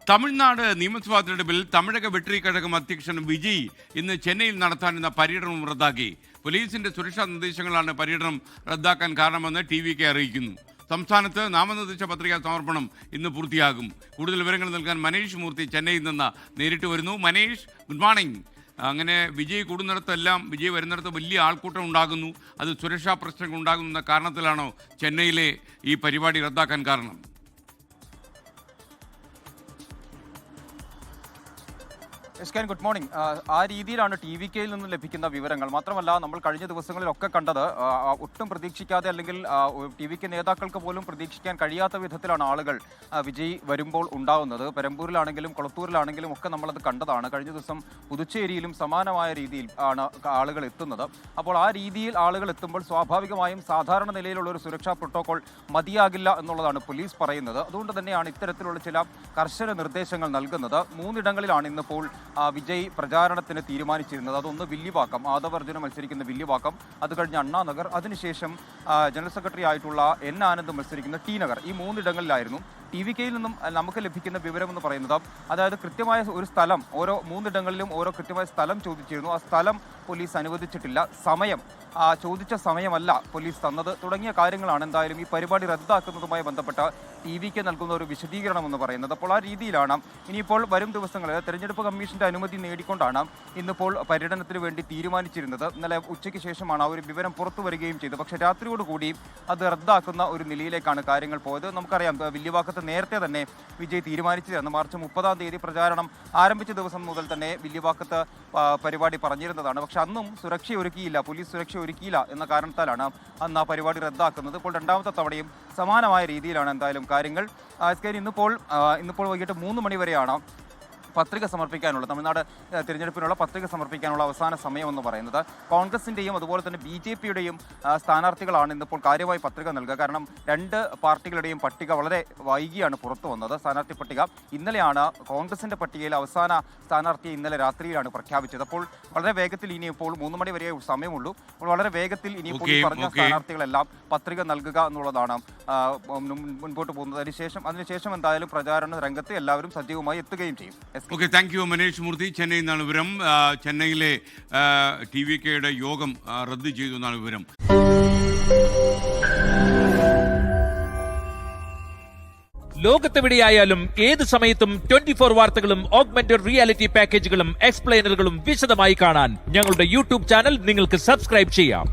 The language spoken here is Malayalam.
തമിഴ്നാട് നിയമസഭാ തെരഞ്ഞെടുപ്പിൽ തമിഴക വെട്രി കഴകം അധ്യക്ഷൻ വിജയ് ഇന്ന് ചെന്നൈയിൽ നടത്താനിരുന്ന പര്യടനം റദ്ദാക്കി. പോലീസിന്റെ സുരക്ഷാ നിർദ്ദേശങ്ങളാണ് പര്യടനം റദ്ദാക്കാൻ കാരണമെന്ന് TVK അറിയിക്കുന്നു. സംസ്ഥാനത്ത് നാമനിർദ്ദേശ പത്രികാ സമർപ്പണം ഇന്ന് പൂർത്തിയാകും. കൂടുതൽ വിവരങ്ങൾ നൽകാൻ മനീഷ് മൂർത്തി ചെന്നൈയിൽ നിന്ന് നേരിട്ട് വരുന്നു. Manish, good morning. അങ്ങനെ വിജയ് കൂടുന്നിടത്തെല്ലാം വിജയ് വരുന്നിടത്ത് വലിയ ആൾക്കൂട്ടം ഉണ്ടാകുന്നു. അത് സുരക്ഷാ പ്രശ്നങ്ങൾ ഉണ്ടാകുന്ന കാരണത്തിലാണോ ചെന്നൈയിലെ ഈ പരിപാടി റദ്ദാക്കാൻ കാരണം? Good morning. ആ രീതിയിലാണ് TVKയിൽ നിന്ന് ലഭിക്കുന്ന വിവരങ്ങൾ. മാത്രമല്ല, നമ്മൾ കഴിഞ്ഞ ദിവസങ്ങളിലൊക്കെ കണ്ടത് ഒട്ടും പ്രതീക്ഷിക്കാതെ, അല്ലെങ്കിൽ TVK നേതാക്കൾക്ക് പോലും പ്രതീക്ഷിക്കാൻ കഴിയാത്ത വിധത്തിലാണ് ആളുകൾ വിജയ് വരുമ്പോൾ ഉണ്ടാകുന്നത്. പെരമ്പൂരിലാണെങ്കിലും കൊളത്തൂരിലാണെങ്കിലും ഒക്കെ നമ്മളത് കണ്ടതാണ്. കഴിഞ്ഞ ദിവസം പുതുച്ചേരിയിലും സമാനമായ രീതിയിൽ ആണ് ആളുകൾ എത്തുന്നത്. അപ്പോൾ ആ രീതിയിൽ ആളുകൾ എത്തുമ്പോൾ സ്വാഭാവികമായും സാധാരണ നിലയിലുള്ള ഒരു സുരക്ഷാ പ്രോട്ടോകോൾ മതിയാകില്ല എന്നുള്ളതാണ് പോലീസ് പറയുന്നത്. അതുകൊണ്ട് തന്നെയാണ് ഇത്തരത്തിലുള്ള ചില കർശന നിർദ്ദേശങ്ങൾ നൽകുന്നത്. 3 ഇടങ്ങളിലാണ് ഇന്നിപ്പോൾ വിജയ് പ്രചാരണത്തിന് തീരുമാനിച്ചിരുന്നത്. അതൊന്ന് വില്ലിവാക്കം, ആദവർജുന മത്സരിക്കുന്ന വില്ലിവാക്കം, അത് കഴിഞ്ഞ് അണ്ണാനഗർ, അതിനുശേഷം ജനറൽ സെക്രട്ടറി ആയിട്ടുള്ള N ആനന്ദ് മത്സരിക്കുന്ന T നഗർ. ഈ 3 ഇടങ്ങളിലായിരുന്നു. TVKയിൽ നിന്നും നമുക്ക് ലഭിക്കുന്ന വിവരം എന്ന് പറയുന്നത്, അതായത് കൃത്യമായ ഒരു സ്ഥലം, ഓരോ 3 ഇടങ്ങളിലും ഓരോ കൃത്യമായ സ്ഥലം ചോദിച്ചിരുന്നു. ആ സ്ഥലം പോലീസ് അനുവദിച്ചിട്ടില്ല. സമയം ചോദിച്ച സമയമല്ല പോലീസ് തന്നത്. തുടങ്ങിയ കാര്യങ്ങളാണ് എന്തായാലും ഈ പരിപാടി റദ്ദാക്കുന്നതുമായി ബന്ധപ്പെട്ട TVK നൽകുന്ന ഒരു വിശദീകരണം എന്ന് പറയുന്നത്. അപ്പോൾ ആ രീതിയിലാണ് ഇനിയിപ്പോൾ വരും ദിവസങ്ങളിൽ തെരഞ്ഞെടുപ്പ് കമ്മീഷന്റെ അനുമതി നേടിക്കൊണ്ടാണ് ഇന്നിപ്പോൾ പര്യടനത്തിന് വേണ്ടി തീരുമാനിച്ചിരുന്നത്. ഇന്നലെ ഉച്ചയ്ക്ക് ശേഷമാണ് ആ ഒരു വിവരം പുറത്തു വരികയും ചെയ്തത്. പക്ഷേ രാത്രിയോടുകൂടി അത് റദ്ദാക്കുന്ന ഒരു നിലയിലേക്കാണ് കാര്യങ്ങൾ പോയത്. നമുക്കറിയാം, വില്ലിവാക്കത്ത് നേരത്തെ തന്നെ വിജയ് തീരുമാനിച്ചിരുന്നു. മാർച്ച് 30-ാം തീയതി പ്രചാരണം ആരംഭിച്ച ദിവസം മുതൽ തന്നെ വില്ലിവാക്കത്ത് പരിപാടി പറഞ്ഞിരുന്നതാണ്. പക്ഷെ അന്നും സുരക്ഷ ഒരുക്കിയില്ല, പോലീസ് സുരക്ഷ ഒരുക്കിയില്ല എന്ന കാരണത്താലാണ് അന്ന് ആ പരിപാടി റദ്ദാക്കുന്നത്. ഇപ്പോൾ രണ്ടാമത്തെ തവണയും സമാനമായ രീതിയിലാണ് എന്തായാലും കാര്യങ്ങൾ. ഇന്നിപ്പോൾ വൈകിട്ട് 3 മണി വരെയാണ് പത്രിക സമർപ്പിക്കാനുള്ള, തമിഴ്നാട് തിരഞ്ഞെടുപ്പിനുള്ള പത്രിക സമർപ്പിക്കാനുള്ള അവസാന സമയമെന്ന് പറയുന്നത്. കോൺഗ്രസിൻ്റെയും അതുപോലെ തന്നെ BJPയുടെയും സ്ഥാനാർത്ഥികളാണ് ഇന്നിപ്പോൾ കാര്യമായി പത്രിക നൽകുക. കാരണം 2 പാർട്ടികളുടെയും പട്ടിക വളരെ വൈകിയാണ് പുറത്തു വന്നത്. സ്ഥാനാർത്ഥി പട്ടിക ഇന്നലെയാണ് കോൺഗ്രസിൻ്റെ പട്ടികയിൽ അവസാന സ്ഥാനാർത്ഥിയെ ഇന്നലെ രാത്രിയിലാണ് പ്രഖ്യാപിച്ചത്. അപ്പോൾ വളരെ വേഗത്തിൽ ഇനിയിപ്പോൾ 3 മണി വരെ സമയമുള്ളൂ. അപ്പോൾ വളരെ വേഗത്തിൽ ഇനിയിപ്പോൾ പറഞ്ഞ സ്ഥാനാർത്ഥികളെല്ലാം പത്രിക നൽകുക എന്നുള്ളതാണ് മുൻപോട്ട് പോകുന്നത്. അതിനുശേഷം എന്തായാലും പ്രചാരണ രംഗത്ത് എല്ലാവരും സജീവമായി എത്തുകയും ചെയ്യും. ഓക്കെ, താങ്ക് യു മനീഷ് മൂർത്തി. ചെന്നൈയിൽ നിന്നാണ് വിവരം. ചെന്നൈയിലെ TVKയുടെ യോഗം റദ്ദ് ചെയ്തു എന്നാണ് വിവരം. ലോകത്തെവിടെയായാലും ഏത് സമയത്തും 24 വാർത്തകളും ഓഗ്മെന്റഡ് റിയാലിറ്റി പാക്കേജുകളും എക്സ്പ്ലെയിനറുകളും വിശദമായി കാണാൻ ഞങ്ങളുടെ YouTube ചാനൽ നിങ്ങൾക്ക് സബ്സ്ക്രൈബ് ചെയ്യാം.